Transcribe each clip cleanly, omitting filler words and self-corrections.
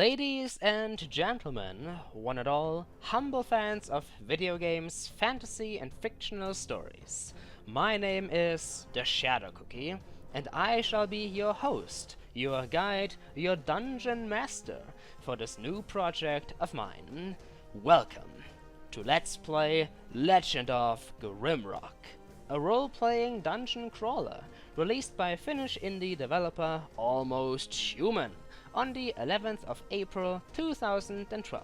Ladies and gentlemen, one and all, humble fans of video games, fantasy and fictional stories. My name is TheShadowCookie, and I shall be your host, your guide, your dungeon master for this new project of mine. Welcome to Let's Play Legend of Grimrock, a role-playing dungeon crawler released by Finnish indie developer Almost Human on the 11th of April 2012.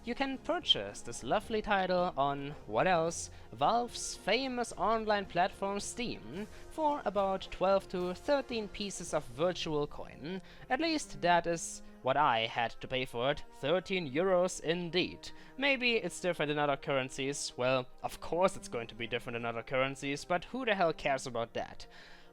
You can purchase this lovely title on, what else, Valve's famous online platform Steam for about 12 to 13 pieces of virtual coin. At least that is what I had to pay for it, 13 euros indeed. Maybe it's different in other currencies. Well, of course it's going to be different in other currencies, but who the hell cares about that?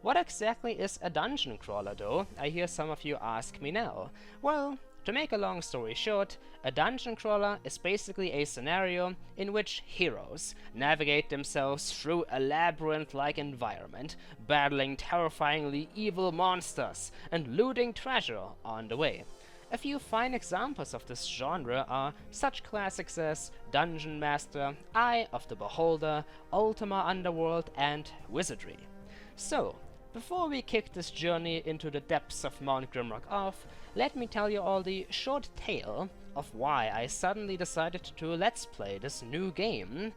What exactly is a dungeon crawler though? I hear some of you ask me now. Well, to make a long story short, a dungeon crawler is basically a scenario in which heroes navigate themselves through a labyrinth-like environment, battling terrifyingly evil monsters and looting treasure on the way. A few fine examples of this genre are such classics as Dungeon Master, Eye of the Beholder, Ultima Underworld and Wizardry. So, before we kick this journey into the depths of Mount Grimrock off, let me tell you all the short tale of why I suddenly decided to let's play this new game.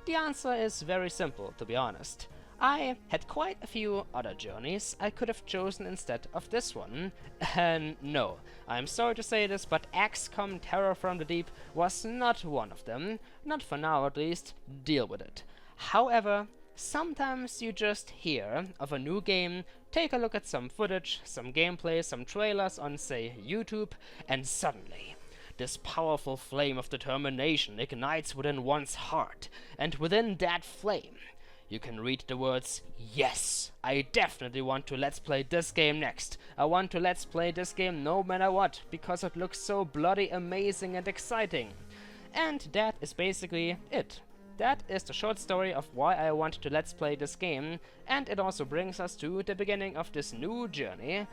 The answer is very simple, to be honest. I had quite a few other journeys I could have chosen instead of this one, and no, I'm sorry to say this, but XCOM Terror from the Deep was not one of them, not for now at least. Deal with it. However, sometimes you just hear of a new game, take a look at some footage, some gameplay, some trailers on, say, YouTube, and suddenly this powerful flame of determination ignites within one's heart, and within that flame you can read the words, "Yes, I definitely want to let's play this game next. I want to let's play this game no matter what, because it looks so bloody amazing and exciting." And that is basically it. That is the short story of why I want to let's play this game, and it also brings us to the beginning of this new journey.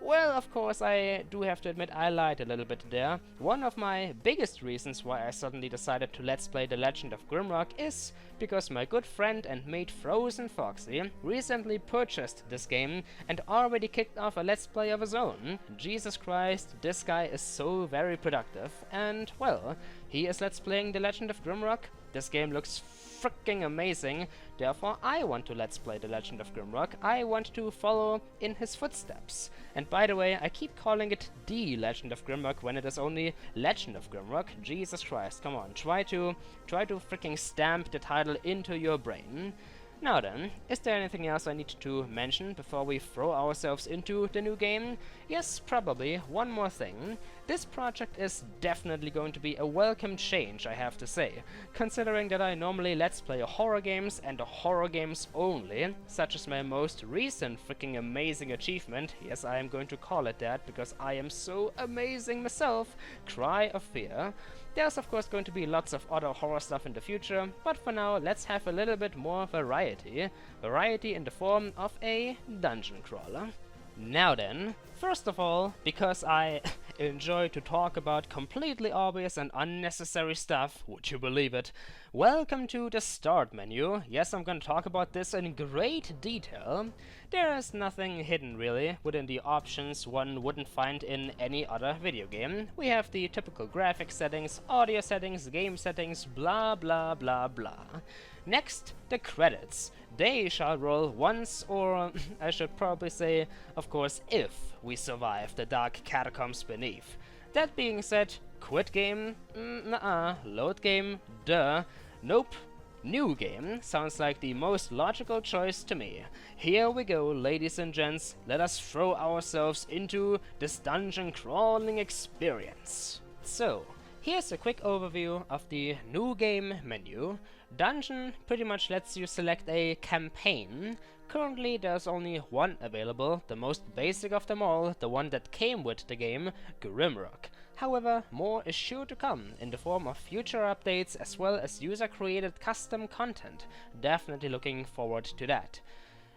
Well, of course, I do have to admit I lied a little bit there. One of my biggest reasons why I suddenly decided to let's play The Legend of Grimrock is because my good friend and mate Frozen Foxy recently purchased this game and already kicked off a let's play of his own. Jesus Christ, this guy is so very productive, and well, he is let's playing The Legend of Grimrock. This game looks freaking amazing, therefore I want to let's play The Legend of Grimrock. I want to follow in his footsteps. And by the way, I keep calling it The Legend of Grimrock when it is only Legend of Grimrock. Jesus Christ, come on, try to freaking stamp the title into your brain. Now then, is there anything else I need to mention before we throw ourselves into the new game? Yes, probably. One more thing. This project is definitely going to be a welcome change, I have to say, considering that I normally let's play horror games and horror games only, such as my most recent freaking amazing achievement, yes, I am going to call it that because I am so amazing myself, Cry of Fear. There's of course going to be lots of other horror stuff in the future, but for now let's have a little bit more variety. Variety in the form of a dungeon crawler. Now then, first of all, because I enjoy to talk about completely obvious and unnecessary stuff, would you believe it? Welcome to the start menu. Yes, I'm gonna talk about this in great detail. There is nothing hidden really within the options one wouldn't find in any other video game. We have the typical graphics settings, audio settings, game settings, blah blah blah blah. Next, the credits. They shall roll once, or I should probably say, of course, if we survive the dark catacombs beneath. That being said, quit game? Nuh-uh. Load game? Duh. Nope. New game sounds like the most logical choice to me. Here we go, ladies and gents. Let us throw ourselves into this dungeon crawling experience. So, here's a quick overview of the new game menu. Dungeon pretty much lets you select a campaign. Currently there's only one available, the most basic of them all, the one that came with the game, Grimrock. However, more is sure to come in the form of future updates as well as user-created custom content. Definitely looking forward to that.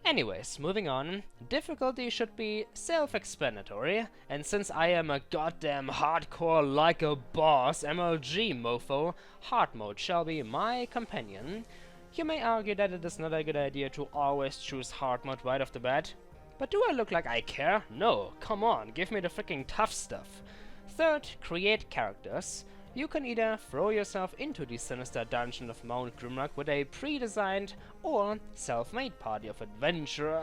Anyways, moving on, difficulty should be self-explanatory, and since I am a goddamn hardcore like a boss MLG mofo, hard mode shall be my companion. You may argue that it is not a good idea to always choose hard mode right off the bat, but do I look like I care? No, come on, give me the freaking tough stuff. Third, create characters. You can either throw yourself into the sinister dungeon of Mount Grimrock with a pre-designed or self-made party of adventure.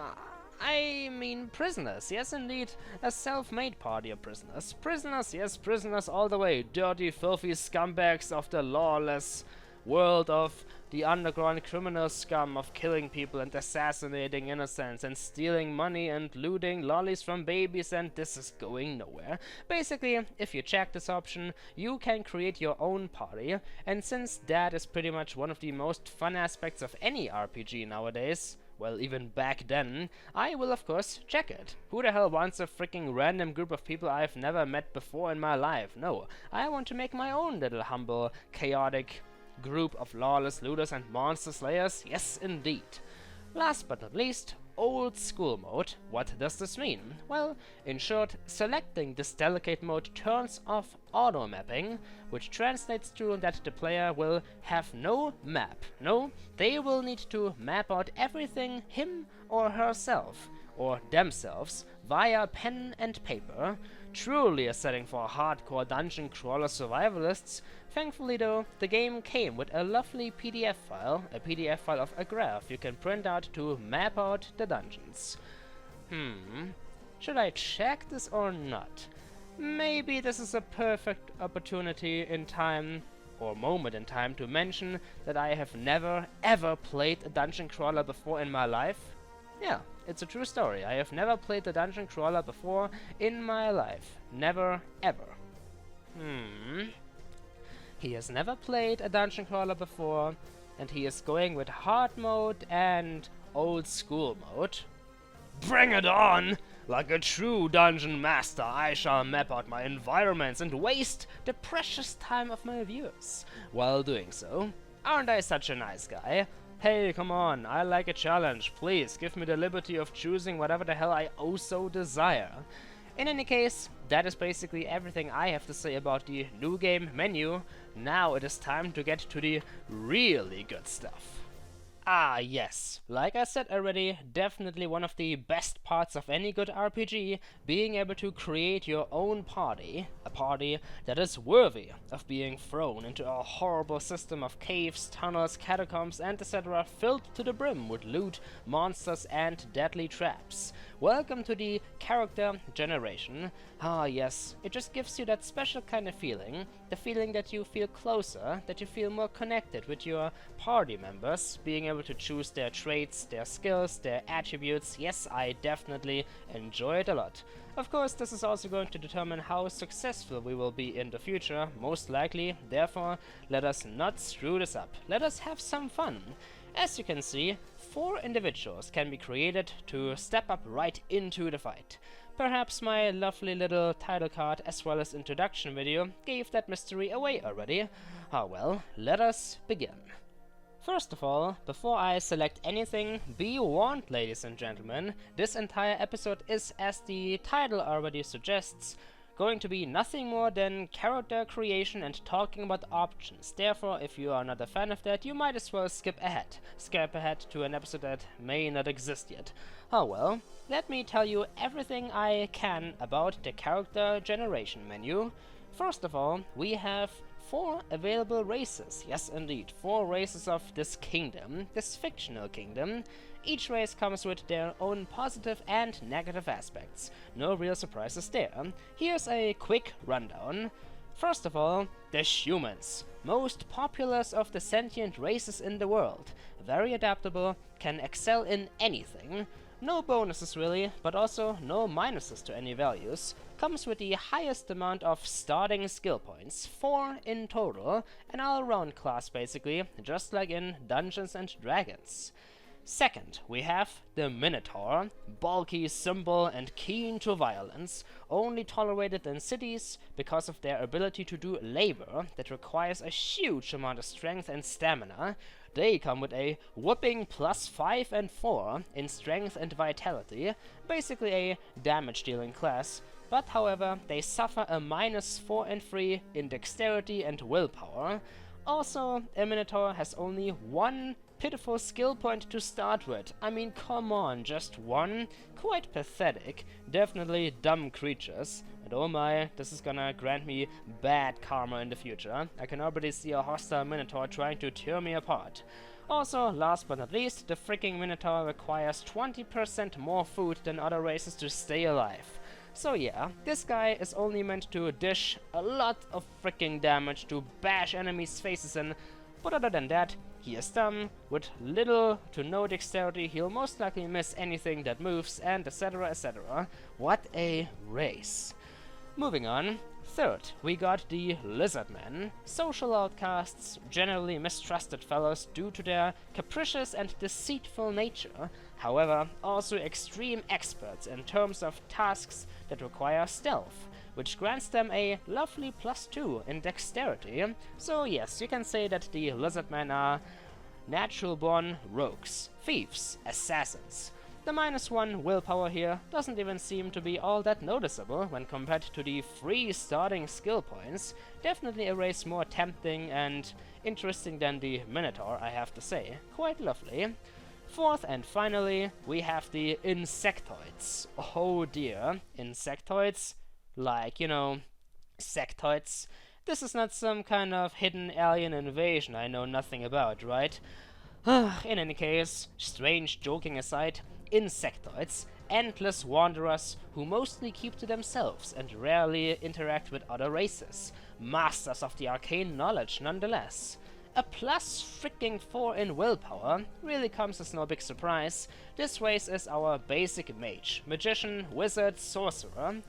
I mean prisoners, yes indeed, a self-made party of prisoners. Prisoners, yes, prisoners all the way, dirty, filthy scumbags of the lawless world of the underground criminal scum of killing people and assassinating innocents and stealing money and looting lollies from babies, and this is going nowhere. Basically, if you check this option, you can create your own party, and since that is pretty much one of the most fun aspects of any RPG nowadays, well, even back then, I will of course check it. Who the hell wants a freaking random group of people I've never met before in my life? No, I want to make my own little humble, chaotic group of lawless looters and monster slayers, yes indeed. Last but not least, old school mode. What does this mean? Well, in short, selecting this delicate mode turns off auto mapping, which translates to that the player will have no map. No, they will need to map out everything him or herself, or themselves, via pen and paper. Truly a setting for hardcore dungeon crawler survivalists. Thankfully though, the game came with a lovely PDF file, a PDF file of a graph you can print out to map out the dungeons. Should I check this or not? Maybe this is a perfect opportunity in time, or moment in time, to mention that I have never ever played a dungeon crawler before in my life. Yeah, it's a true story. I have never played a dungeon crawler before in my life. Never ever. He has never played a dungeon crawler before, and he is going with hard mode and old school mode. Bring it on! Like a true dungeon master, I shall map out my environments and waste the precious time of my viewers while doing so. Aren't I such a nice guy? Hey, come on, I like a challenge. Please, give me the liberty of choosing whatever the hell I oh so desire. In any case, that is basically everything I have to say about the new game menu. Now it is time to get to the really good stuff. Ah yes, like I said already, definitely one of the best parts of any good RPG, being able to create your own party, a party that is worthy of being thrown into a horrible system of caves, tunnels, catacombs and etc. filled to the brim with loot, monsters and deadly traps. Welcome to the character generation. Ah yes, it just gives you that special kind of feeling, the feeling that you feel closer, that you feel more connected with your party members, being able to choose their traits, their skills, their attributes. Yes, I definitely enjoy it a lot. Of course, this is also going to determine how successful we will be in the future, most likely. Therefore, let us not screw this up. Let us have some fun. As you can see, 4 individuals can be created to step up right into the fight. Perhaps my lovely little title card as well as introduction video gave that mystery away already. Ah well, let us begin. First of all, before I select anything, be warned ladies and gentlemen, this entire episode is, as the title already suggests, going to be nothing more than character creation and talking about options. Therefore, if you are not a fan of that, you might as well skip ahead. Skip ahead to an episode that may not exist yet. Oh well, let me tell you everything I can about the character generation menu. First of all, we have 4 available races. Yes indeed, 4 races of this kingdom, this fictional kingdom. Each race comes with their own positive and negative aspects. No real surprises there. Here's a quick rundown. First of all, the humans. Most populous of the sentient races in the world. Very adaptable, can excel in anything. No bonuses really, but also no minuses to any values. Comes with the highest amount of starting skill points, 4 in total. An all-round class basically, just like in Dungeons and Dragons. Second, we have the Minotaur, bulky, simple and keen to violence, only tolerated in cities because of their ability to do labor that requires a huge amount of strength and stamina. They come with a whopping +5 and 4 in strength and vitality, basically a damage dealing class, but however they suffer a -4 and 3 in dexterity and willpower. Also, a Minotaur has only one pitiful skill point to start with. I mean, come on, just one? Quite pathetic. Definitely dumb creatures. And oh my, this is gonna grant me bad karma in the future. I can already see a hostile Minotaur trying to tear me apart. Also, last but not least, the freaking Minotaur requires 20% more food than other races to stay alive. So yeah, this guy is only meant to dish a lot of freaking damage to bash enemies' faces in, but other than that, he is dumb, with little to no dexterity, he'll most likely miss anything that moves, and etc, etc. What a race. Moving on. Third, we got the Lizardmen, social outcasts, generally mistrusted fellows due to their capricious and deceitful nature, however also extreme experts in terms of tasks that require stealth, which grants them a lovely +2 in dexterity. So yes, you can say that the Lizardmen are natural-born rogues, thieves, assassins. The -1 willpower here doesn't even seem to be all that noticeable when compared to the 3 starting skill points. Definitely a race more tempting and interesting than the Minotaur, I have to say. Quite lovely. Fourth and finally, we have the Insectoids. Oh dear, Insectoids? Like, you know, sectoids. This is not some kind of hidden alien invasion I know nothing about, right? In any case, strange joking aside, Insectoids, endless wanderers who mostly keep to themselves and rarely interact with other races. Masters of the arcane knowledge nonetheless. A +4 in willpower really comes as no big surprise. This race is our basic mage, magician, wizard, sorcerer.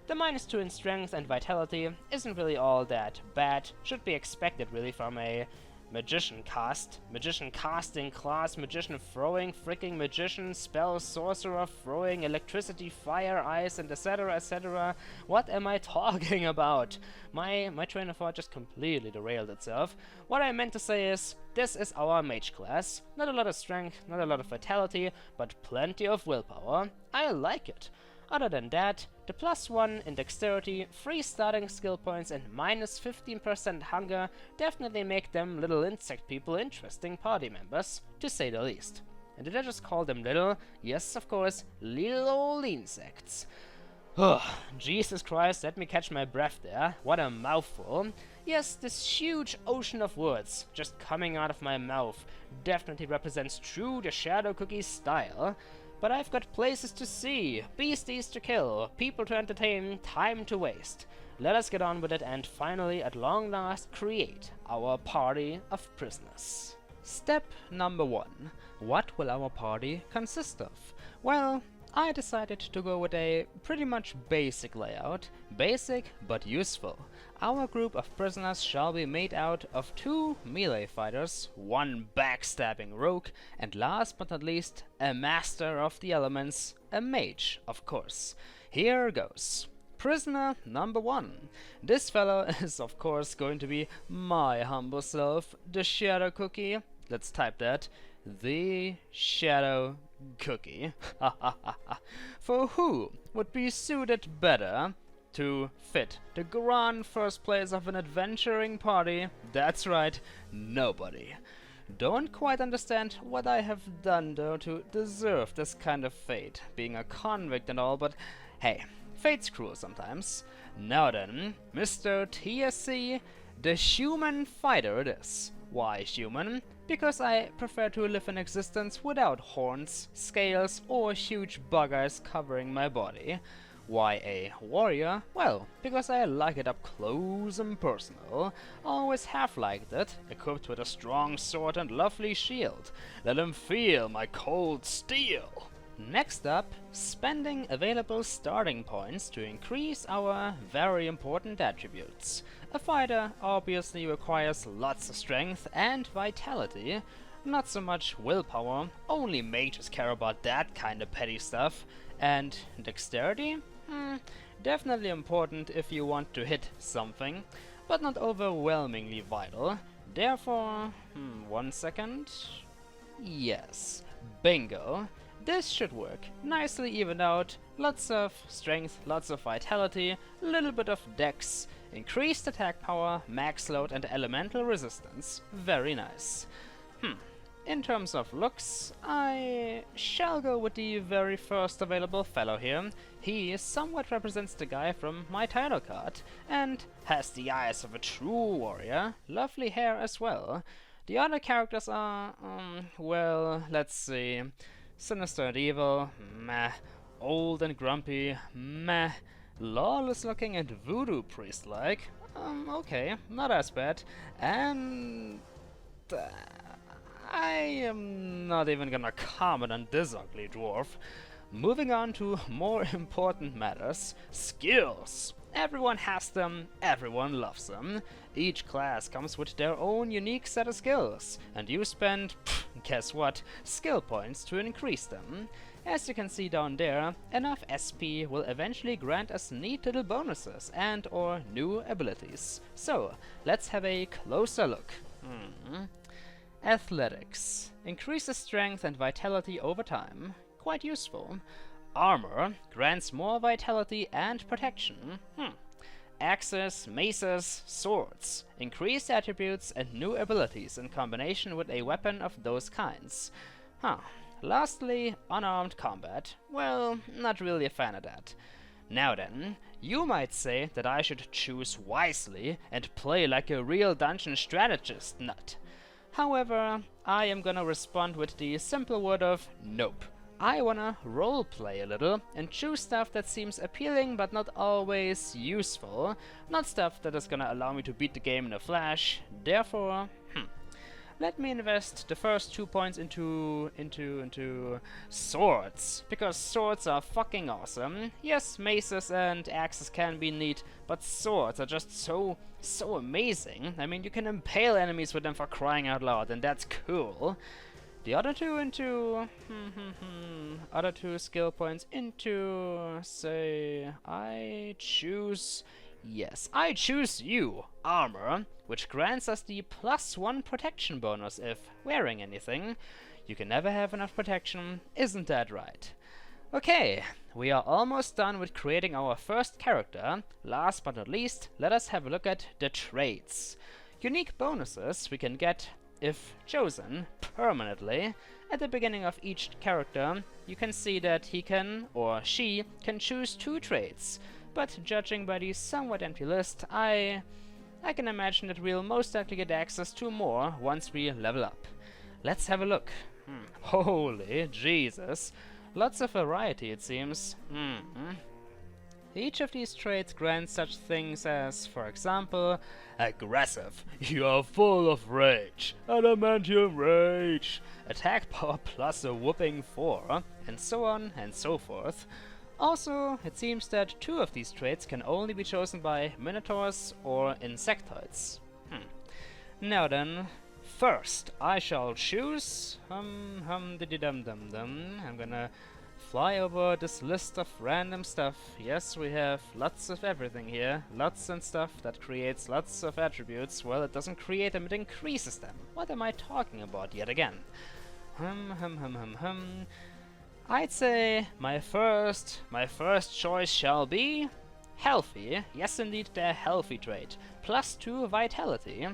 The -2 in strength and vitality isn't really all that bad, should be expected really from a magician casting class, magician throwing, freaking magician, spell, sorcerer throwing, electricity, fire, ice, and etc, etc. What am I talking about? My train of thought just completely derailed itself. What I meant to say is, this is our mage class. Not a lot of strength, not a lot of vitality, but plenty of willpower. I like it. Other than that, the +1 in dexterity, 3 starting skill points and -15% hunger definitely make them little insect people interesting party members, to say the least. And did I just call them little? Yes, of course, little old insects. Jesus Christ, let me catch my breath there. What a mouthful. Yes, this huge ocean of words just coming out of my mouth definitely represents true TheShadowCookie style. But I've got places to see, beasties to kill, people to entertain, time to waste. Let us get on with it and finally, at long last, create our party of prisoners. Step number 1. What will our party consist of? Well, I decided to go with a pretty much basic layout. Basic, but useful. Our group of prisoners shall be made out of 2 melee fighters, 1 backstabbing rogue, and last but not least, a master of the elements, a mage, of course. Here goes. Prisoner number 1. This fellow is of course going to be my humble self, TheShadowCookie. Let's type that. TheShadowCookie. For who would be suited better to fit the grand first place of an adventuring party? That's right, nobody. Don't quite understand what I have done though to deserve this kind of fate, being a convict and all, but hey, fate's cruel sometimes. Now then, Mr. TSC, the human fighter it is. Why human? Because I prefer to live an existence without horns, scales, or huge bug eyes covering my body. Why a warrior? Well, because I like it up close and personal. Always have liked it, equipped with a strong sword and lovely shield. Let him feel my cold steel. Next up, spending available starting points to increase our very important attributes. A fighter obviously requires lots of strength and vitality, not so much willpower, only mages care about that kind of petty stuff. And dexterity? Definitely important if you want to hit something, but not overwhelmingly vital. Therefore, one second. Yes, bingo. This should work. Nicely evened out, lots of strength, lots of vitality, little bit of dex, increased attack power, max load and elemental resistance. Very nice. In terms of looks, I shall go with the very first available fellow here. He somewhat represents the guy from my title card, and has the eyes of a true warrior, lovely hair as well. The other characters are, well, let's see. Sinister and evil, meh. Old and grumpy, meh. Lawless looking and voodoo priest-like, okay, not as bad. And I am not even gonna comment on this ugly dwarf. Moving on to more important matters, skills. Everyone has them, everyone loves them. Each class comes with their own unique set of skills, and you spend, guess what, skill points to increase them. As you can see down there, enough SP will eventually grant us neat little bonuses and or new abilities. So, let's have a closer look. Athletics. Increases strength and vitality over time. Quite useful. Armor grants more vitality and protection. Axes, maces, swords. Increased attributes and new abilities in combination with a weapon of those kinds. Lastly, unarmed combat. Well, not really a fan of that. Now then, you might say that I should choose wisely and play like a real dungeon strategist nut. However, I am gonna respond with the simple word of nope. I wanna roleplay a little and choose stuff that seems appealing but not always useful, not stuff that is gonna allow me to beat the game in a flash. Therefore, let me invest the first 2 points into swords, because swords are fucking awesome. Yes, maces and axes can be neat, but swords are just so amazing. I mean, you can impale enemies with them for crying out loud, and that's cool. The other two other 2 skill points into, say, I choose you, armor, which grants us the +1 protection bonus if wearing anything. You can never have enough protection, isn't that right? Okay, we are almost done with creating our first character. Last but not least, let us have a look at the traits. Unique bonuses we can get if chosen permanently. At the beginning of each character, you can see that he can, or she, can choose 2 traits. But judging by the somewhat empty list, I can imagine that we'll most likely get access to more once we level up. Let's have a look. Holy Jesus. Lots of variety, it seems. Each of these traits grants such things as, for example, aggressive. You're full of rage. Adamantium rage. Attack power plus a whopping 4. And so on and so forth. Also, it seems that 2 of these traits can only be chosen by minotaurs or insectoids. Now then, first I shall choose I'm gonna fly over this list of random stuff. Yes, we have lots of everything here. Lots and stuff that creates lots of attributes. Well, it doesn't create them, it increases them. What am I talking about yet again? I'd say my first choice shall be healthy. Yes, indeed, the healthy trait. +2 vitality.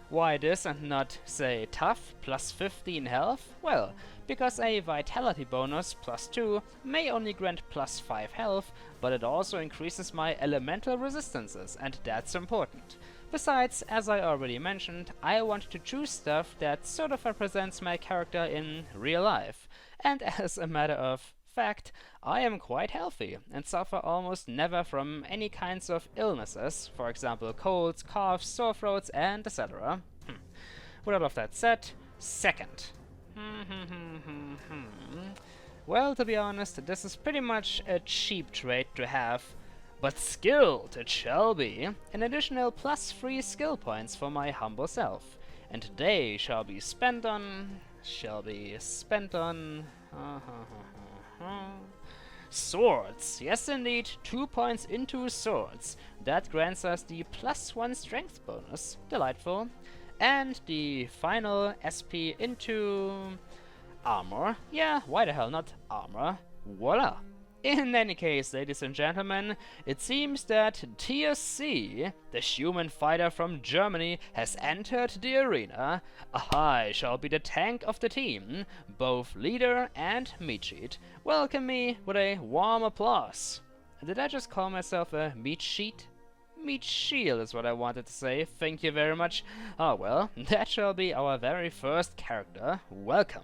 Why this and not, say, tough, +15 health? Well, because a vitality bonus +2 may only grant +5 health, but it also increases my elemental resistances, and that's important. Besides, as I already mentioned, I want to choose stuff that sort of represents my character in real life. And as a matter of fact, I am quite healthy and suffer almost never from any kinds of illnesses, for example colds, coughs, sore throats, and etc. With all of that said, second. Well, to be honest, this is pretty much a cheap trait to have, but skilled it shall be. An additional +3 skill points for my humble self, and they shall be spent on Swords. Yes, indeed, 2 points into swords. That grants us the +1 strength bonus. Delightful. And the final SP into armor. Yeah, why the hell not armor? Voila! In any case, ladies and gentlemen, it seems that TSC, the human fighter from Germany, has entered the arena. I shall be the tank of the team, both leader and meat sheet. Welcome me with a warm applause. Did I just call myself a meat sheet? Meat shield is what I wanted to say, thank you very much. Oh well, that shall be our very first character. Welcome.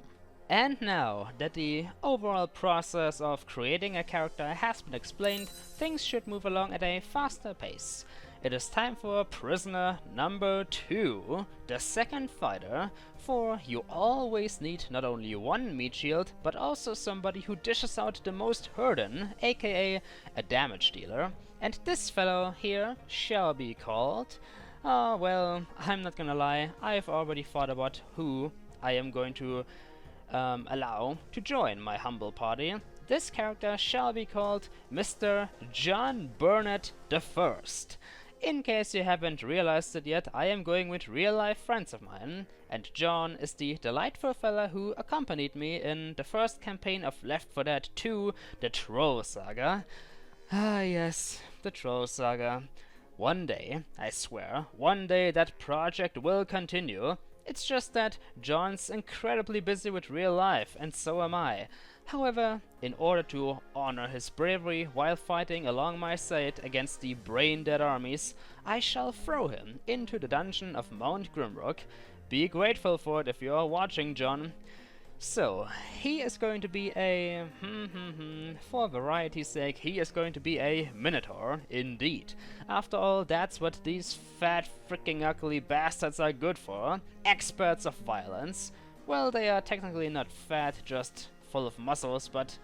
And now that the overall process of creating a character has been explained, things should move along at a faster pace. It is time for prisoner number 2, the second fighter, for you always need not only one meat shield, but also somebody who dishes out the most Herden, aka a damage dealer. And this fellow here shall be called... well, I'm not gonna lie, I've already thought about who I am going to allow to join my humble party. This character shall be called Mr. John Burnett the First. In case you haven't realized it yet, I am going with real-life friends of mine, and John is the delightful fella who accompanied me in the first campaign of Left 4 Dead 2, the Troll Saga. Ah yes, the Troll Saga. One day, I swear, one day that project will continue. It's just that John's incredibly busy with real life, and so am I. However, in order to honor his bravery while fighting along my side against the brain-dead armies, I shall throw him into the dungeon of Mount Grimrock. Be grateful for it if you are watching, John. So, he is going to be a... for variety's sake, he is going to be a Minotaur, indeed. After all, that's what these fat, freaking ugly bastards are good for. Experts of violence. Well, they are technically not fat, just full of muscles, but...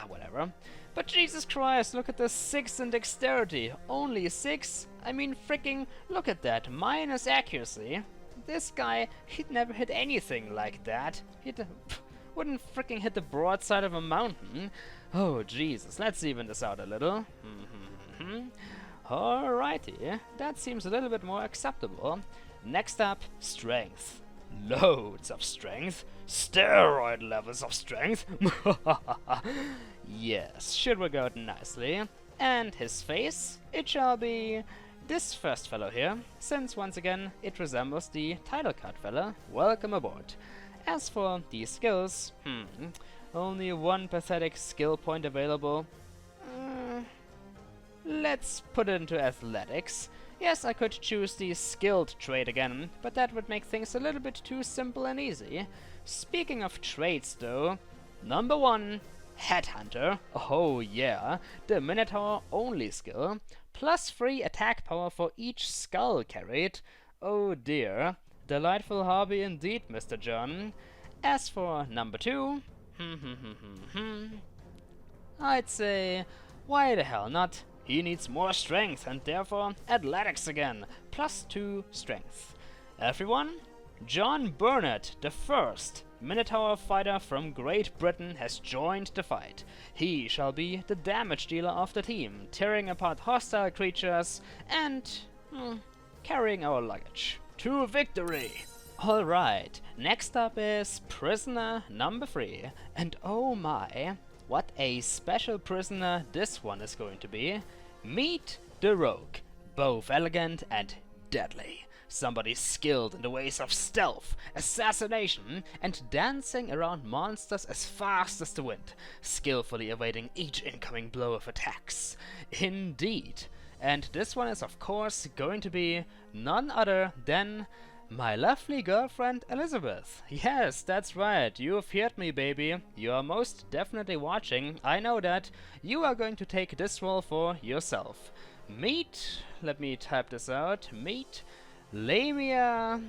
whatever. But Jesus Christ, look at the 6 in dexterity. Only 6? I mean, freaking, look at that. Minus accuracy. This guy, he'd never hit anything like that. Wouldn't freaking hit the broadside of a mountain. Oh, Jesus, let's even this out a little. Alrighty, that seems a little bit more acceptable. Next up, strength. Loads of strength. Steroid levels of strength. Yes, should work out nicely. And his face, it shall be... this first fellow here, since once again it resembles the title card fella. Welcome aboard. As for the skills, only one pathetic skill point available. Let's put it into athletics. Yes, I could choose the skilled trait again, but that would make things a little bit too simple and easy. Speaking of traits though, number 1, Headhunter. Oh yeah, the Minotaur only skill. +3 attack power for each skull carried. Oh dear. Delightful hobby indeed, Mr. John. As for number 2, I'd say, why the hell not? He needs more strength and therefore athletics again. +2 strength. Everyone, John Burnett the First, Minotaur fighter from Great Britain, has joined the fight. He shall be the damage dealer of the team, tearing apart hostile creatures and carrying our luggage to victory. Alright, next up is prisoner number 3. And oh my, what a special prisoner this one is going to be. Meet the Rogue, both elegant and deadly. Somebody skilled in the ways of stealth, assassination, and dancing around monsters as fast as the wind, skillfully evading each incoming blow of attacks. Indeed. And this one is of course going to be none other than my lovely girlfriend Elizabeth. Yes, that's right, you've heard me, baby. You are most definitely watching, I know that. You are going to take this role for yourself. Meet, let me type this out, meet Lamia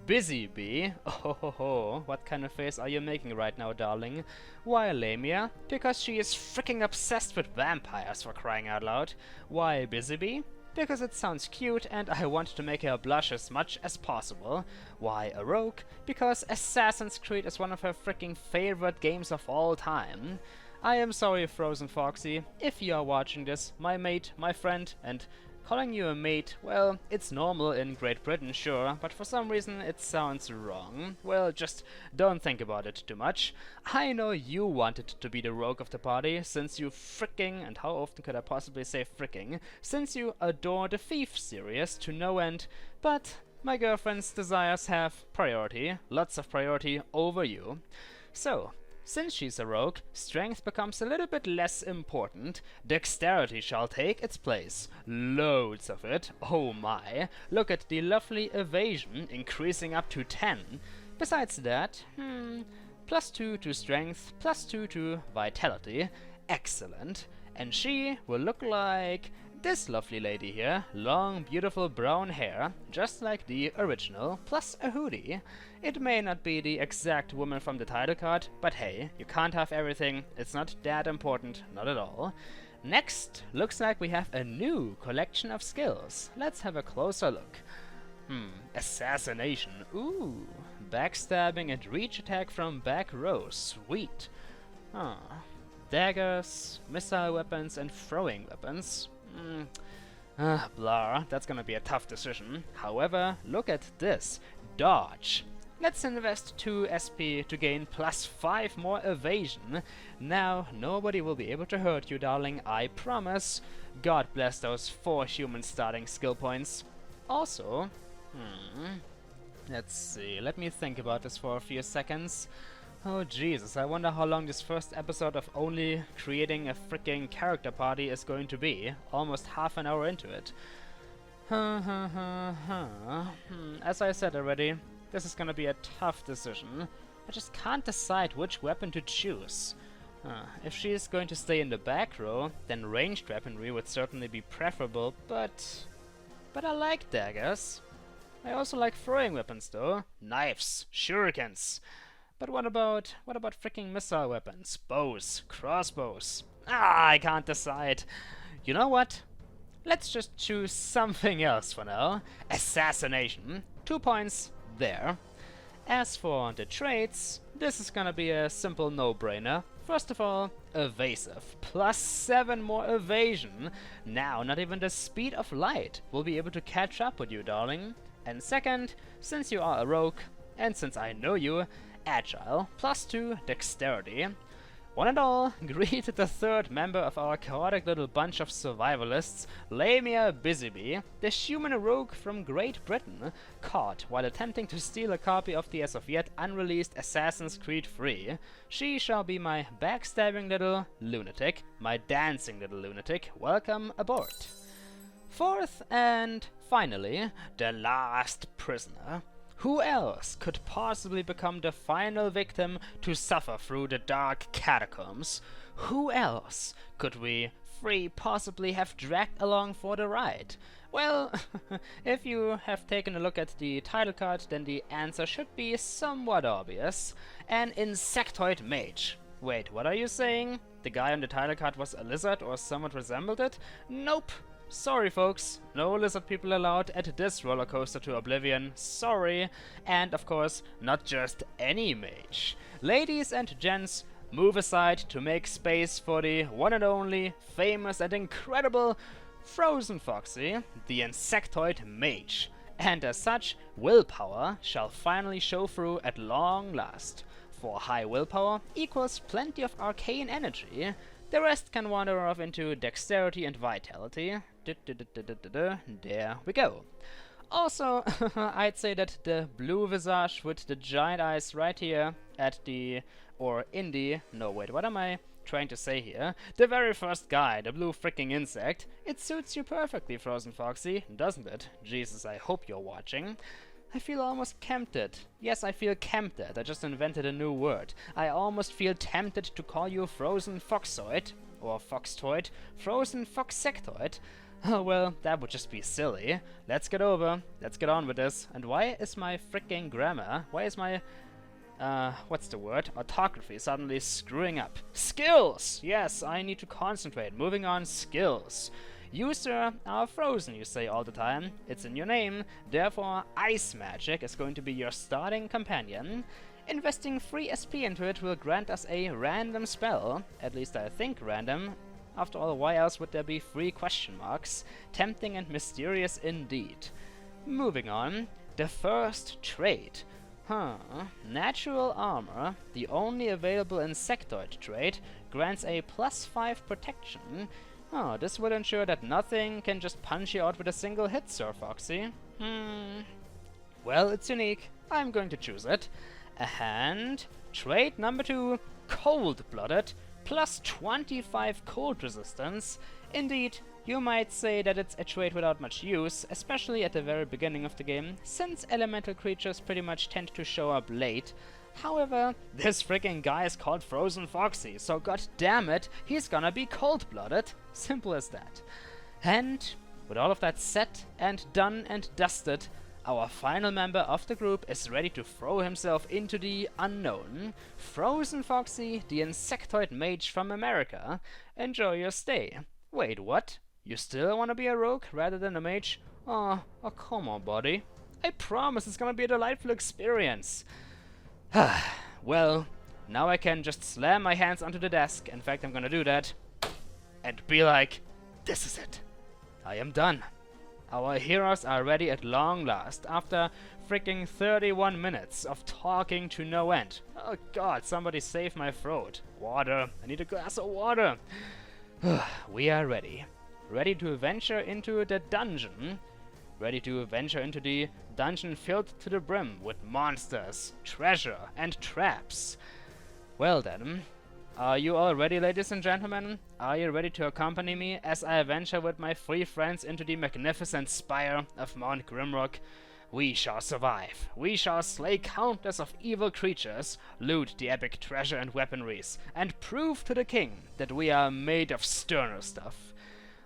Busybee. Oh, what kind of face are you making right now, darling? Why Lamia? Because she is freaking obsessed with vampires, for crying out loud. Why Busybee? Because it sounds cute and I want to make her blush as much as possible. Why a rogue? Because Assassin's Creed is one of her freaking favorite games of all time. I am sorry, Frozen Foxy, if you are watching this, my mate, my friend, and calling you a mate, well, it's normal in Great Britain, sure, but for some reason it sounds wrong. Well, just don't think about it too much. I know you wanted to be the rogue of the party, since you fricking, and how often could I possibly say fricking, since you adore the Thief series to no end, but my girlfriend's desires have priority, lots of priority over you. So, since she's a rogue, strength becomes a little bit less important. Dexterity shall take its place. Loads of it. Oh my. Look at the lovely evasion increasing up to 10. Besides that, +2 to strength, +2 to vitality. Excellent. And she will look like this lovely lady here. Long, beautiful brown hair, just like the original, plus a hoodie. It may not be the exact woman from the title card, but hey, you can't have everything. It's not that important, not at all. Next, looks like we have a new collection of skills. Let's have a closer look. Assassination. Ooh. Backstabbing and reach attack from back row. Sweet. Daggers, missile weapons, and throwing weapons. Blah, that's gonna be a tough decision. However, look at this. Dodge. Let's invest 2 SP to gain +5 more evasion. Now, nobody will be able to hurt you, darling, I promise. God bless those 4 human starting skill points. Also, let's see, let me think about this for a few seconds. Oh Jesus, I wonder how long this first episode of only creating a freaking character party is going to be. Almost half an hour into it. As I said already, this is gonna be a tough decision. I just can't decide which weapon to choose. If she is going to stay in the back row, then ranged weaponry would certainly be preferable, but I like daggers. I also like throwing weapons though. Knives, shurikens. But what about freaking missile weapons? Bows, crossbows. I can't decide. You know what? Let's just choose something else for now. Assassination. 2 points there. As for the traits, this is gonna be a simple no-brainer. First of all, evasive. +7 more evasion. Now, not even the speed of light will be able to catch up with you, darling. And second, since you are a rogue, and since I know you, agile, +2 dexterity. One and all, greet the 3rd member of our chaotic little bunch of survivalists, Lamia Busybee, the human rogue from Great Britain, caught while attempting to steal a copy of the as of yet unreleased Assassin's Creed 3. She shall be my backstabbing little lunatic, my dancing little lunatic. Welcome aboard. 4th and finally, the last prisoner. Who else could possibly become the final victim to suffer through the dark catacombs? Who else could we 3 possibly have dragged along for the ride? Well, if you have taken a look at the title card, then the answer should be somewhat obvious. An insectoid mage. Wait, what are you saying? The guy on the title card was a lizard or somewhat resembled it? Nope. Sorry folks, no lizard people allowed at this roller coaster to oblivion, sorry. And of course, not just any mage. Ladies and gents, move aside to make space for the one and only, famous and incredible Frozen Foxy, the insectoid mage. And as such, willpower shall finally show through at long last. For high willpower equals plenty of arcane energy. The rest can wander off into dexterity and vitality. There we go. Also, I'd say that the blue visage with the giant eyes right here at the, or in the, no wait, what am I trying to say here? The very first guy, the blue freaking insect. It suits you perfectly, Frozen Foxy, doesn't it? Jesus, I hope you're watching. I feel almost tempted. Yes, I feel tempted. I just invented a new word. I almost feel tempted to call you Frozen Foxoid, or Foxtoid, Frozen Foxsectoid. Oh well, that would just be silly. Let's get on with this. And why is my freaking grammar, why is my, what's the word? Orthography suddenly screwing up? Skills! Yes, I need to concentrate. Moving on, skills. You, sir, are frozen, you say all the time. It's in your name. Therefore, ice magic is going to be your starting companion. Investing free SP into it will grant us a random spell, at least I think random. After all, why else would there be free question marks? Tempting and mysterious indeed. Moving on, the first trait. Natural Armor, the only available insectoid trait, grants a +5 protection. This will ensure that nothing can just punch you out with a single hit, Sir Foxy. Well, it's unique. I'm going to choose it. And trait number 2, Cold-Blooded, +25 cold resistance. Indeed, you might say that it's a trait without much use, especially at the very beginning of the game, since elemental creatures pretty much tend to show up late. However, this freaking guy is called Frozen Foxy, so god damn it, he's gonna be cold-blooded. Simple as that. And with all of that set and done and dusted, our final member of the group is ready to throw himself into the unknown. Frozen Foxy, the insectoid mage from America. Enjoy your stay. Wait, what? You still want to be a rogue rather than a mage? Oh, come on, buddy. I promise it's gonna be a delightful experience. Well, now I can just slam my hands onto the desk. In fact, I'm gonna do that. And be like, this is it. I am done. Our heroes are ready at long last, after freaking 31 minutes of talking to no end. Oh god, somebody save my throat. Water. I need a glass of water. We are ready. Ready to venture into the dungeon. Ready to venture into the dungeon filled to the brim with monsters, treasure, and traps. Well then, are you all ready, ladies and gentlemen? Are you ready to accompany me as I venture with my 3 friends into the magnificent spire of Mount Grimrock? We shall survive. We shall slay countless of evil creatures, loot the epic treasure and weaponries, and prove to the king that we are made of sterner stuff.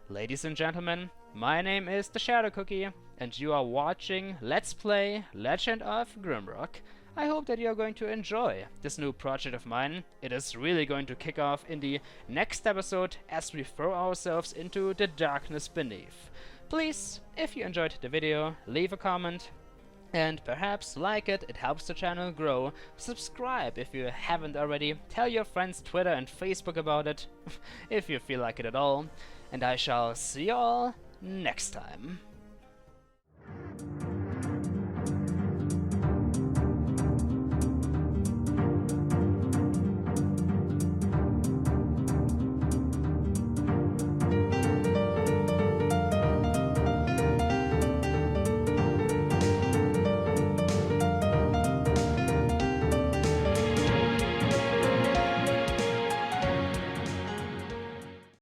Ladies and gentlemen, my name is TheShadowCookie, and you are watching Let's Play Legend of Grimrock. I hope that you're going to enjoy this new project of mine. It is really going to kick off in the next episode as we throw ourselves into the darkness beneath. Please, if you enjoyed the video, leave a comment, and perhaps like it, it helps the channel grow. Subscribe if you haven't already, tell your friends Twitter and Facebook about it, if you feel like it at all, and I shall see you all next time.